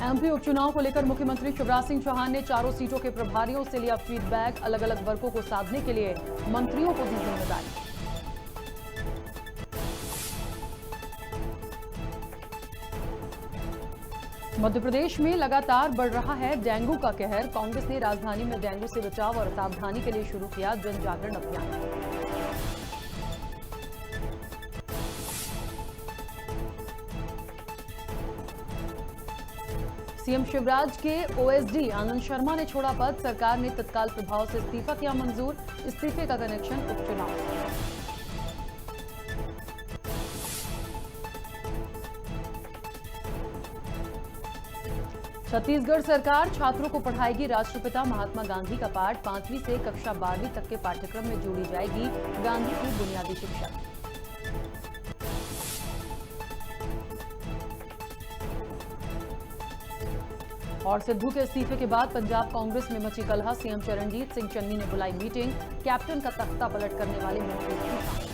MP उपचुनाव को लेकर मुख्यमंत्री शिवराज सिंह चौहान ने चारों सीटों के प्रभारियों से लिया फीडबैक। अलग अलग वर्गों को साधने के लिए मंत्रियों को दी जिम्मेदारी। मध्य प्रदेश में लगातार बढ़ रहा है डेंगू का कहर। कांग्रेस ने राजधानी में डेंगू से बचाव और सावधानी के लिए शुरू किया जन जागरण अभियान। सीएम शिवराज के ओएसडी आनंद शर्मा ने छोड़ा पद। सरकार ने तत्काल प्रभाव से इस्तीफा किया मंजूर। इस्तीफे का कनेक्शन उपचुनाव से। छत्तीसगढ़ सरकार छात्रों को पढ़ाएगी राष्ट्रपिता महात्मा गांधी का पाठ। 5वीं से कक्षा 12वीं तक के पाठ्यक्रम में जोड़ी जाएगी गांधी की बुनियादी शिक्षा। और सिद्धू के इस्तीफे के बाद पंजाब कांग्रेस में मची कलह। सीएम चरणजीत सिंह चन्नी ने बुलाई मीटिंग। कैप्टन का तख्ता पलट करने वाले मंत्री भी शामिल।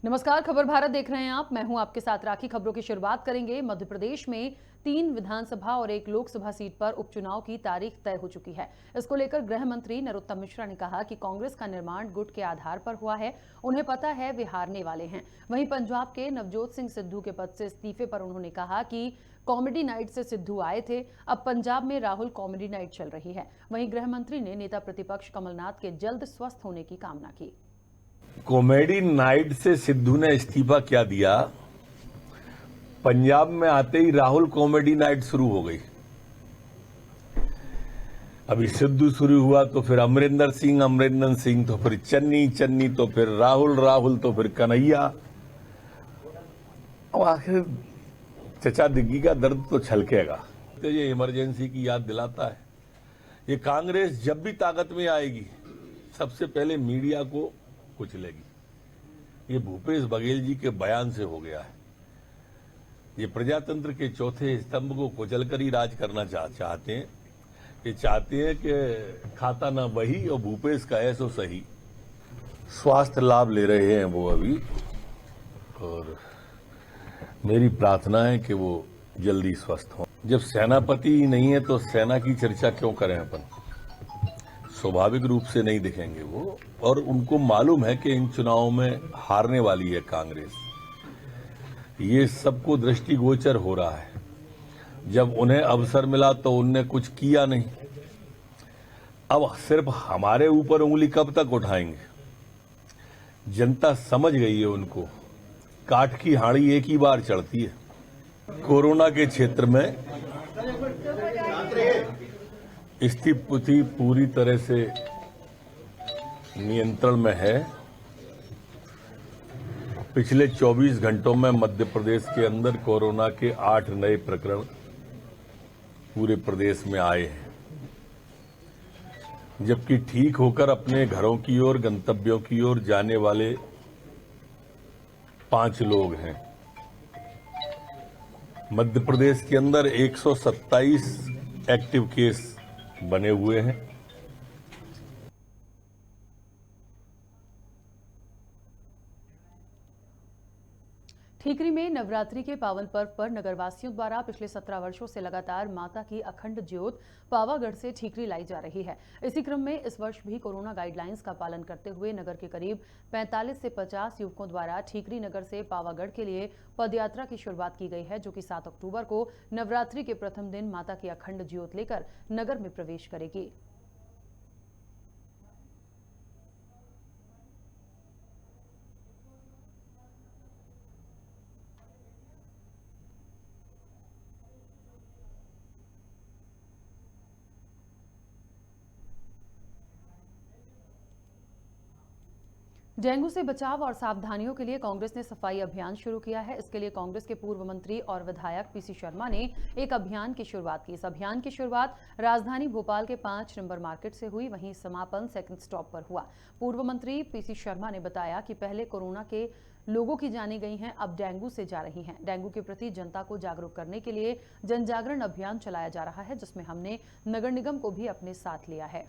नमस्कार, खबर भारत देख रहे हैं आप। मैं हूं आपके साथ राखी। खबरों की शुरुआत करेंगे। मध्य प्रदेश में 3 विधानसभा और 1 लोकसभा सीट पर उपचुनाव की तारीख तय हो चुकी है। इसको लेकर गृह मंत्री नरोत्तम मिश्रा ने कहा कि कांग्रेस का निर्माण गुट के आधार पर हुआ है, उन्हें पता है वे हारने वाले हैं। वहीं पंजाब के नवजोत सिंह सिद्धू के पद से इस्तीफे पर उन्होंने कहा कि कॉमेडी नाइट से सिद्धू आए थे, अब पंजाब में राहुल कॉमेडी नाइट चल रही है। वहीं गृह मंत्री ने नेता प्रतिपक्ष कमलनाथ के जल्द स्वस्थ होने की कामना की। कॉमेडी नाइट से सिद्धू ने इस्तीफा क्या दिया, पंजाब में आते ही राहुल कॉमेडी नाइट शुरू हो गई। अभी सिद्धू शुरू हुआ तो फिर अमरिंदर सिंह तो फिर चन्नी तो फिर राहुल तो फिर कन्हैया। अब आखिर चचा दिग्गी का दर्द तो छलकेगा। तो ये इमरजेंसी की याद दिलाता है। ये कांग्रेस जब भी ताकत में आएगी सबसे पहले मीडिया को कुचलेगी। ये भूपेश बघेल जी के बयान से हो गया है। ये प्रजातंत्र के चौथे स्तंभ को कुचलकर ही राज करना चाहते हैं। ये चाहते हैं कि खाता ना वही और भूपेश का ऐसो सही। स्वास्थ्य लाभ ले रहे हैं वो अभी, और मेरी प्रार्थना है कि वो जल्दी स्वस्थ हों। जब सेनापति ही नहीं है तो सेना की चर्चा क्यों करें अपन। स्वाभाविक रूप से नहीं दिखेंगे वो, और उनको मालूम है कि इन चुनावों में हारने वाली है कांग्रेस। ये सबको दृष्टिगोचर हो रहा है। जब उन्हें अवसर मिला तो उनने कुछ किया नहीं। अब सिर्फ हमारे ऊपर उंगली कब तक उठाएंगे। जनता समझ गई है उनको। काठ की हाड़ी एक ही बार चढ़ती है। कोरोना के क्षेत्र में स्थिति पूरी तरह से नियंत्रण में है। पिछले 24 घंटों में मध्य प्रदेश के अंदर कोरोना के 8 नए प्रकरण पूरे प्रदेश में आए हैं, जबकि ठीक होकर अपने घरों की ओर, गंतव्यों की ओर जाने वाले 5 लोग हैं। मध्य प्रदेश के अंदर 127 एक्टिव केस बने हुए हैं। ठीकरी में नवरात्रि के पावन पर्व पर नगरवासियों द्वारा पिछले 17 वर्षों से लगातार माता की अखंड ज्योत पावागढ़ से ठीकरी लाई जा रही है। इसी क्रम में इस वर्ष भी कोरोना गाइडलाइंस का पालन करते हुए नगर के करीब 45 से 50 युवकों द्वारा ठीकरी नगर से पावागढ़ के लिए पदयात्रा की शुरुआत की गई है, जो कि 7 अक्टूबर को नवरात्रि के प्रथम दिन माता की अखंड ज्योत लेकर नगर में प्रवेश करेगी। डेंगू से बचाव और सावधानियों के लिए कांग्रेस ने सफाई अभियान शुरू किया है। इसके लिए कांग्रेस के पूर्व मंत्री और विधायक पीसी शर्मा ने एक अभियान की शुरुआत की। इस अभियान की शुरुआत राजधानी भोपाल के 5 नंबर मार्केट से हुई, वहीं समापन सेकंड स्टॉप पर हुआ। पूर्व मंत्री पीसी शर्मा ने बताया कि पहले कोरोना के लोगों की जानी गई हैं, अब डेंगू से जा रही हैं। डेंगू के प्रति जनता को जागरूक करने के लिए जन जागरण अभियान चलाया जा रहा है, जिसमें हमने नगर निगम को भी अपने साथ लिया है।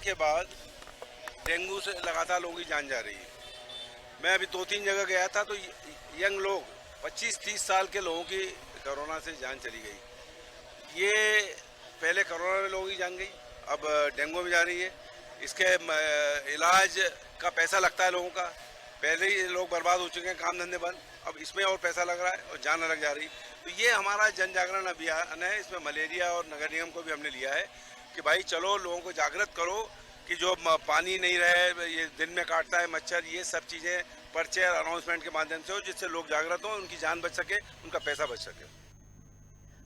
के बाद डेंगू से लगातार लोगों की जान जा रही है। मैं अभी 2-3 जगह गया था तो यंग लोग 25-30 साल के लोगों की कोरोना से जान चली गई। ये पहले कोरोना में लोगों की जान गई, अब डेंगू में जा रही है। इसके इलाज का पैसा लगता है लोगों का, पहले ही लोग बर्बाद हो चुके हैं, काम धंधे बंद, अब इसमें और पैसा लग रहा है और जान अलग जा रही। तो ये हमारा जन जागरण अभियान है। इसमें मलेरिया और नगर निगम को भी हमने लिया है कि भाई चलो लोगों को जागृत करो कि जो पानी नहीं रहे, ये दिन में काटता है मच्छर, ये सब चीज़ें पर्चे और अनाउंसमेंट के माध्यम से हो, जिससे लोग जागृत हों, उनकी जान बच सके, उनका पैसा बच सके।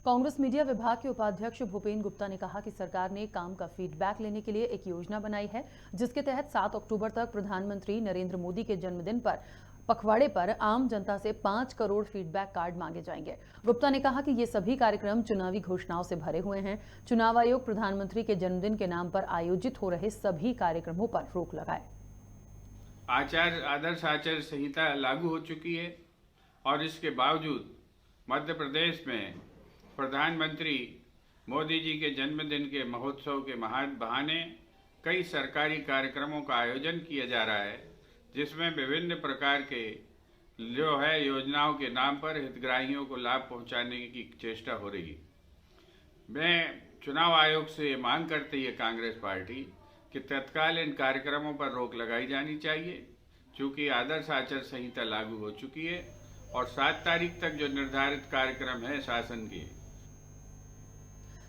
कांग्रेस मीडिया विभाग के उपाध्यक्ष भूपेन गुप्ता ने कहा कि सरकार ने काम का फीडबैक लेने के लिए एक योजना बनाई है, जिसके तहत 7 अक्टूबर तक प्रधानमंत्री नरेंद्र मोदी के जन्मदिन पर पखवाड़े पर आम जनता से 5 करोड़ फीडबैक कार्ड मांगे जाएंगे। गुप्ता ने कहा कि ये सभी कार्यक्रम चुनावी घोषणाओं से भरे हुए हैं। चुनाव आयोग प्रधानमंत्री के जन्मदिन के नाम पर आयोजित हो रहे सभी कार्यक्रमों पर रोक लगाए। आदर्श आचार संहिता लागू हो चुकी है और इसके बावजूद मध्य प्रदेश में प्रधानमंत्री मोदी जी के जन्मदिन के महोत्सव के बहाने कई सरकारी कार्यक्रमों का आयोजन किया जा रहा है, जिसमें विभिन्न प्रकार के जो है योजनाओं के नाम पर हितग्राहियों को लाभ पहुंचाने की चेष्टा हो रही है। मैं चुनाव आयोग से मांग करती है कांग्रेस पार्टी कि तत्काल इन कार्यक्रमों पर रोक लगाई जानी चाहिए, क्योंकि आदर्श आचार संहिता लागू हो चुकी है और 7 तारीख तक जो निर्धारित कार्यक्रम है शासन के।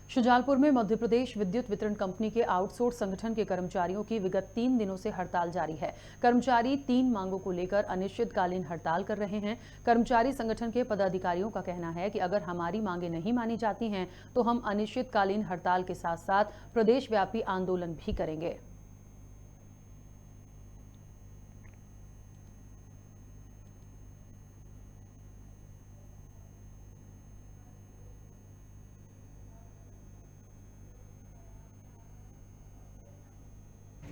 शुजालपुर में मध्य प्रदेश विद्युत वितरण कंपनी के आउटसोर्स संगठन के कर्मचारियों की विगत 3 दिनों से हड़ताल जारी है। कर्मचारी 3 मांगों को लेकर अनिश्चितकालीन हड़ताल कर रहे हैं। कर्मचारी संगठन के पदाधिकारियों का कहना है कि अगर हमारी मांगें नहीं मानी जाती हैं तो हम अनिश्चितकालीन हड़ताल के साथ साथ प्रदेशव्यापी आंदोलन भी करेंगे।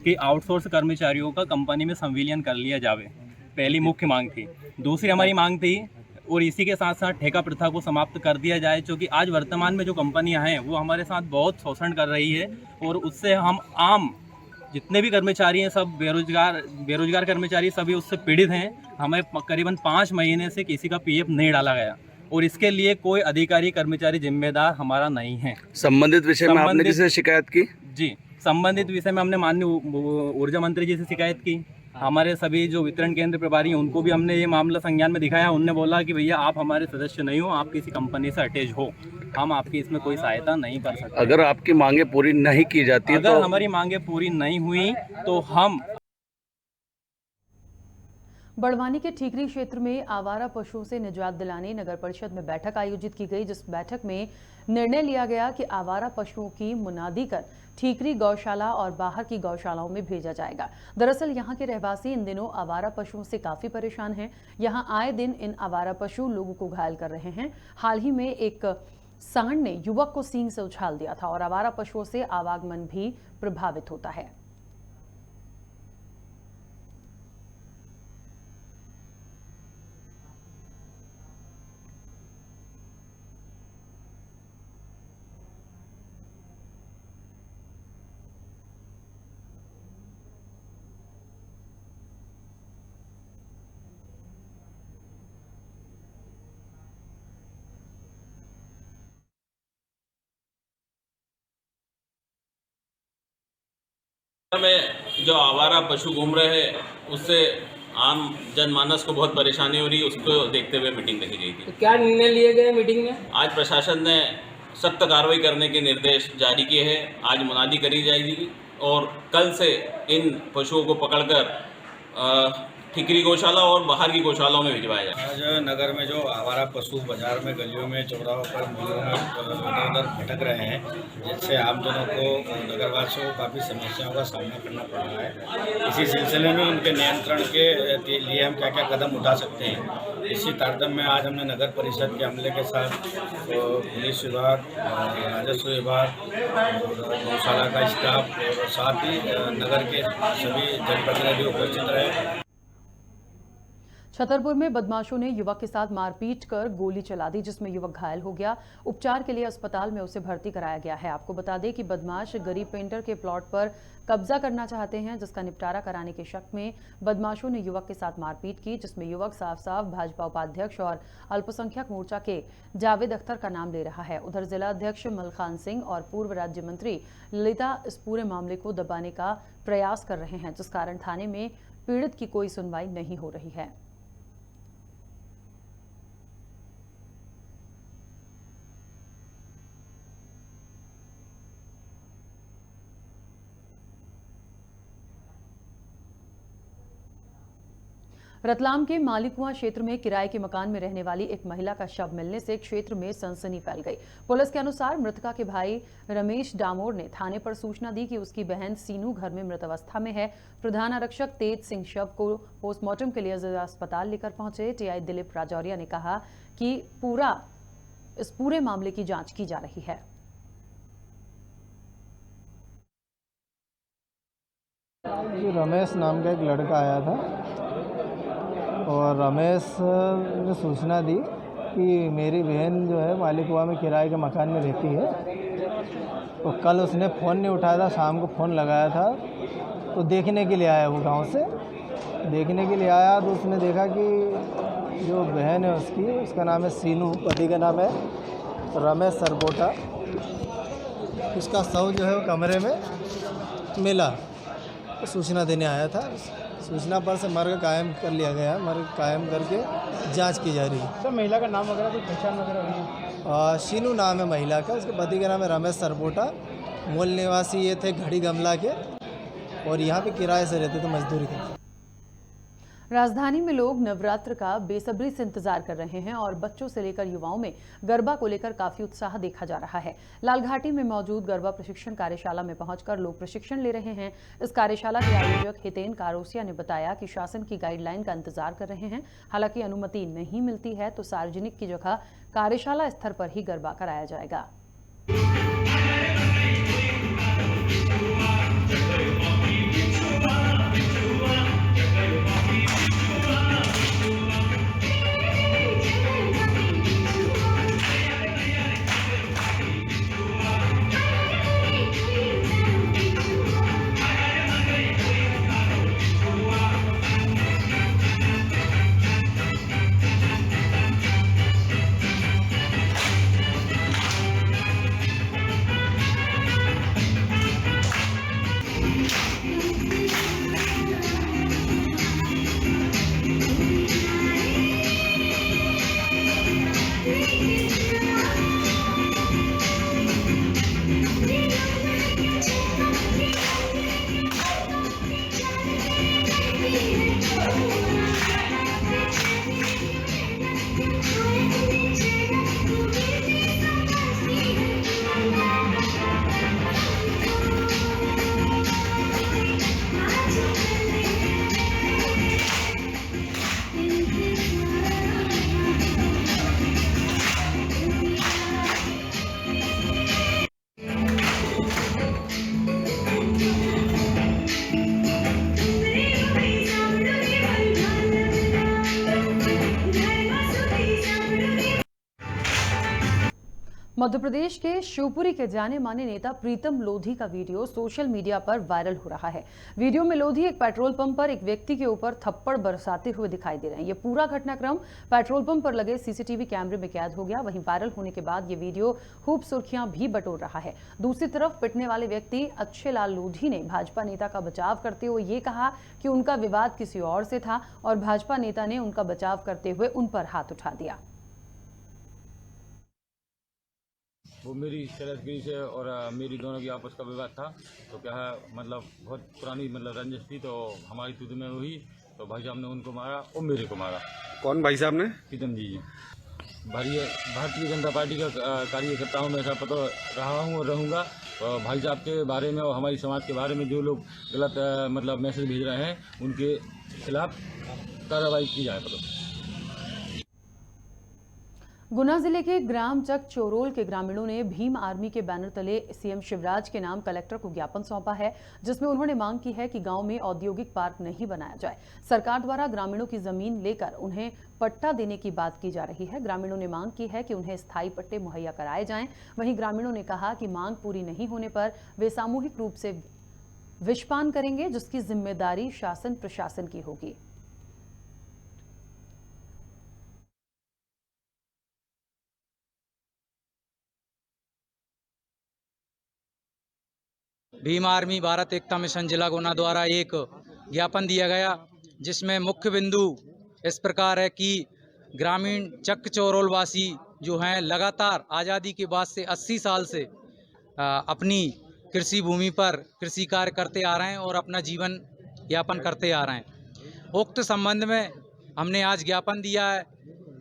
कि आउटसोर्स कर्मचारियों का कंपनी में संविलियन कर लिया जावे, पहली मुख्य मांग थी। दूसरी हमारी मांग थी और इसी के साथ साथ ठेका प्रथा को समाप्त कर दिया जाए, क्योंकि आज वर्तमान में जो कंपनियां हैं वो हमारे साथ बहुत शोषण कर रही है और उससे हम आम जितने भी कर्मचारी हैं सब बेरोजगार कर्मचारी सभी उससे पीड़ित हैं। हमें करीबन 5 महीने से किसी का पीएफ नहीं डाला गया और इसके लिए कोई अधिकारी कर्मचारी जिम्मेदार हमारा नहीं है। संबंधित विषय में आपने किससे शिकायत की? जी, संबंधित विषय में हमने माननीय ऊर्जा मंत्री जी से शिकायत की। हमारे सभी जो वितरण केंद्र प्रभारी हैं उनको भी हमने ये मामला संज्ञान में दिखाया। उनने बोला कि भैया आप हमारे सदस्य नहीं हो, आप किसी कंपनी से अटैच हो, हम आपकी इसमें कोई सहायता नहीं कर सकते। अगर आपकी मांगे पूरी नहीं की जाती है अगर हमारी मांगे पूरी नहीं हुई तो हम बड़वानी के ठीकरी क्षेत्र में आवारा पशुओं से निजात दिलाने नगर परिषद में बैठक आयोजित की गई, जिस बैठक में निर्णय लिया गया कि आवारा पशुओं की मुनादी कर ठीकरी गौशाला और बाहर की गौशालाओं में भेजा जाएगा। दरअसल यहां के रहवासी इन दिनों आवारा पशुओं से काफी परेशान हैं। यहां आए दिन इन आवारा पशु लोगों को घायल कर रहे हैं। हाल ही में एक सांड ने युवक को सींग से उछाल दिया था और आवारा पशुओं से आवागमन भी प्रभावित होता है। में जो आवारा पशु घूम रहे हैं उससे आम जनमानस को बहुत परेशानी हो रही है, उसको देखते हुए मीटिंग रखी गई थी। तो क्या निर्णय लिए गए मीटिंग में? आज प्रशासन ने सख्त कार्रवाई करने के निर्देश जारी किए हैं। आज मुनादी करी जाएगी और कल से इन पशुओं को पकड़कर ठीकरी गौशाला और बाहर की गौशालाओं में भिजवाया जाए। आज नगर में जो आवारा पशु बाजार में, गलियों में, चौराहों पर, मोहल्लों में इधर उधर भटक रहे हैं, जिससे आमजनों को, नगरवासियों को काफ़ी समस्याओं का सामना करना पड़ रहा है। इसी सिलसिले में उनके नियंत्रण के लिए हम क्या क्या कदम उठा सकते हैं, इसी तारतम्य में आज हमने नगर परिषद के अमले के साथ पुलिस विभाग, राजस्व विभाग, गौशाला का स्टाफ और साथ ही नगर के सभी जनप्रतिनिधि उपस्थित रहे। छतरपुर में बदमाशों ने युवक के साथ मारपीट कर गोली चला दी, जिसमें युवक घायल हो गया। उपचार के लिए अस्पताल में उसे भर्ती कराया गया है। आपको बता दें कि बदमाश गरीब पेंटर के प्लॉट पर कब्जा करना चाहते हैं, जिसका निपटारा कराने के शक में बदमाशों ने युवक के साथ मारपीट की, जिसमें युवक साफ साफ भाजपा उपाध्यक्ष और अल्पसंख्यक मोर्चा के जावेद अख्तर का नाम ले रहा है। उधर जिला अध्यक्ष मलखान सिंह और पूर्व राज्य मंत्री ललिता इस पूरे मामले को दबाने का प्रयास कर रहे हैं, जिस कारण थाने में पीड़ित की कोई सुनवाई नहीं हो रही है। रतलाम के मालिकुआं क्षेत्र में किराए के मकान में रहने वाली एक महिला का शव मिलने से क्षेत्र में सनसनी फैल गई। पुलिस के अनुसार मृतका के भाई रमेश डामोर ने थाने पर सूचना दी कि उसकी बहन सीनू घर में मृत अवस्था में है। प्रधान आरक्षक तेज सिंह शव को पोस्टमार्टम के लिए जिला अस्पताल लेकर पहुंचे। टीआई दिलीप राजौरिया ने कहा कि इस पूरे मामले की जांच की जा रही है। रमेश नाम का एक लड़का आया था और रमेश ने सूचना दी कि मेरी बहन जो है मालिकुआ में किराए के मकान में रहती है। तो कल उसने फ़ोन नहीं उठाया था, शाम को फ़ोन लगाया था, तो देखने के लिए आया। वो गांव से देखने के लिए आया तो उसने देखा कि जो बहन है उसका नाम है सीनू, पति का नाम है रमेश सरपोटा। उसका शव जो है वो कमरे में मिला। तो सूचना देने आया था। सूचना पर से मर्ग कायम कर लिया गया। मर्ग कायम करके जांच की जा रही है। सर महिला का नाम वगैरह कोई पहचान वगैरह हुई है? शीनू नाम है महिला का। उसके पति का नाम है रमेश सरपोटा। मूल निवासी ये थे घड़ी गमला के और यहाँ पे किराए से रहते थे, मजदूरी करते। राजधानी में लोग नवरात्र का बेसब्री से इंतजार कर रहे हैं और बच्चों से लेकर युवाओं में गरबा को लेकर काफी उत्साह देखा जा रहा है। लालघाटी में मौजूद गरबा प्रशिक्षण कार्यशाला में पहुंचकर लोग प्रशिक्षण ले रहे हैं। इस कार्यशाला के आयोजक हितेन कारोसिया ने बताया कि शासन की गाइडलाइन का इंतजार कर रहे हैं। हालांकि अनुमति नहीं मिलती है तो सार्वजनिक की जगह कार्यशाला स्तर पर ही गरबा कराया जाएगा। मध्य प्रदेश के शिवपुरी के जाने माने नेता प्रीतम लोधी का वीडियो सोशल मीडिया पर वायरल हो रहा है। वीडियो में लोधी एक पेट्रोल पंप पर एक व्यक्ति के ऊपर थप्पड़ बरसाते हुए दिखाई दे रहे हैं। ये पूरा घटनाक्रम पेट्रोल पंप पर लगे सीसीटीवी कैमरे में कैद हो गया। वहीं वायरल होने के बाद ये वीडियो खूब सुर्खियां भी बटोर रहा है। दूसरी तरफ पिटने वाले व्यक्ति अच्छे लाल लोधी ने भाजपा नेता का बचाव करते हुए ये कहा कि उनका विवाद किसी और से था और भाजपा नेता ने उनका बचाव करते हुए उन पर हाथ उठा दिया। वो मेरी शरदगिरी से और मेरी दोनों की आपस का विवाद था। तो क्या है मतलब बहुत पुरानी रंजिश थी। तो हमारी तुद में हुई तो भाई साहब ने उनको मारा और मेरे को मारा। कौन भाई साहब ने? प्रीतम जी। भारतीय जनता पार्टी का कार्यकर्ता हूँ, मैं ऐसा पता रहा हूँ और रहूँगा। भाई साहब के बारे में और हमारी समाज के बारे में जो लोग गलत मैसेज भेज रहे हैं उनके खिलाफ कार्रवाई की जाए। गुना जिले के ग्राम चक चोरोल के ग्रामीणों ने भीम आर्मी के बैनर तले सीएम शिवराज के नाम कलेक्टर को ज्ञापन सौंपा है, जिसमें उन्होंने मांग की है कि गांव में औद्योगिक पार्क नहीं बनाया जाए। सरकार द्वारा ग्रामीणों की जमीन लेकर उन्हें पट्टा देने की बात की जा रही है। ग्रामीणों ने मांग की है कि उन्हें स्थायी पट्टे मुहैया कराए जाएं। वहीं ग्रामीणों ने कहा कि मांग पूरी नहीं होने पर वे सामूहिक रूप से विषपान करेंगे, जिसकी जिम्मेदारी शासन प्रशासन की होगी। भीम आर्मी भारत एकता मिशन जिला गुना द्वारा एक ज्ञापन दिया गया, जिसमें मुख्य बिंदु इस प्रकार है कि ग्रामीण चक चोरोल वासी जो हैं लगातार आज़ादी के बाद से 80 साल से अपनी कृषि भूमि पर कृषि कार्य करते आ रहे हैं और अपना जीवन यापन करते आ रहे हैं। उक्त संबंध में हमने आज ज्ञापन दिया है,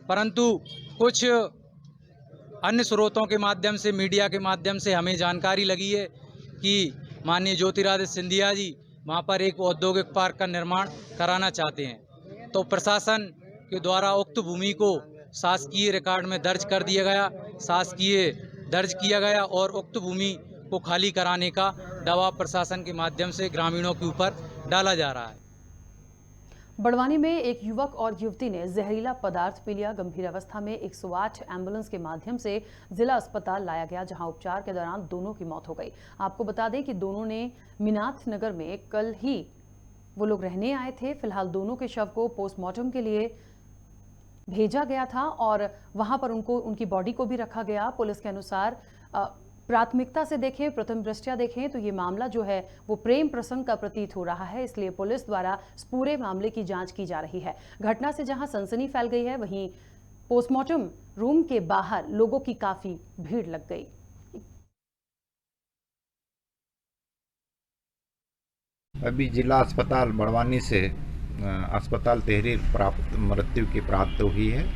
परंतु कुछ अन्य स्रोतों के माध्यम से, मीडिया के माध्यम से हमें जानकारी लगी है कि माननीय ज्योतिरादित्य सिंधिया जी वहाँ पर एक औद्योगिक पार्क का निर्माण कराना चाहते हैं। तो प्रशासन के द्वारा उक्त भूमि को शासकीय रिकॉर्ड में दर्ज कर दिया गया, दर्ज किया गया और उक्त भूमि को खाली कराने का दबाव प्रशासन के माध्यम से ग्रामीणों के ऊपर डाला जा रहा है। बड़वानी में एक युवक और युवती ने जहरीला पदार्थ पी लिया। गंभीर अवस्था में 108 एम्बुलेंस के माध्यम से जिला अस्पताल लाया गया, जहां उपचार के दौरान दोनों की मौत हो गई। आपको बता दें कि दोनों ने मीनाथ नगर में कल ही वो लोग रहने आए थे। फिलहाल दोनों के शव को पोस्टमार्टम के लिए भेजा गया था और वहां पर उनकी बॉडी को भी रखा गया। पुलिस के अनुसार प्राथमिकता से देखें, प्रथम दृष्टया देखें तो ये मामला जो है वो प्रेम प्रसंग का प्रतीत हो रहा है, इसलिए पुलिस द्वारा इस पूरे मामले की जांच की जा रही है। घटना से जहां सनसनी फैल गई है, वहीं पोस्टमार्टम रूम के बाहर लोगों की काफी भीड़ लग गई। अभी जिला अस्पताल बड़वानी से अस्पताल तहरीर मृत्यु की प्राप्त हुई है,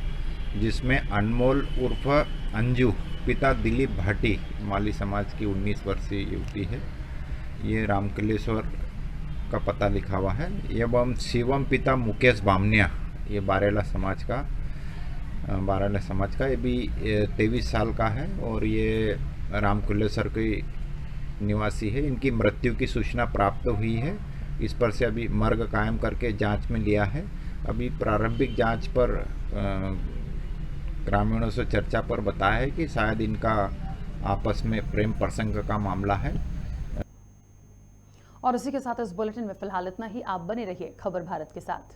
जिसमें अनमोल उर्फ अंजू पिता दिलीप भाटी माली समाज की 19 वर्षीय युवती है। ये रामकलेश्वर का पता लिखा हुआ है। एवं शिवम पिता मुकेश बामनिया, ये बारेला समाज का ये भी 23 साल का है और ये रामकलेश्वर के निवासी है। इनकी मृत्यु की सूचना प्राप्त हुई है। इस पर से अभी मर्ग कायम करके जांच में लिया है। अभी प्रारंभिक जांच पर ग्रामीणों से चर्चा पर बताया है कि शायद इनका आपस में प्रेम प्रसंग का मामला है। और इसी के साथ इस बुलेटिन में फिलहाल इतना ही। आप बने रहिए खबर भारत के साथ।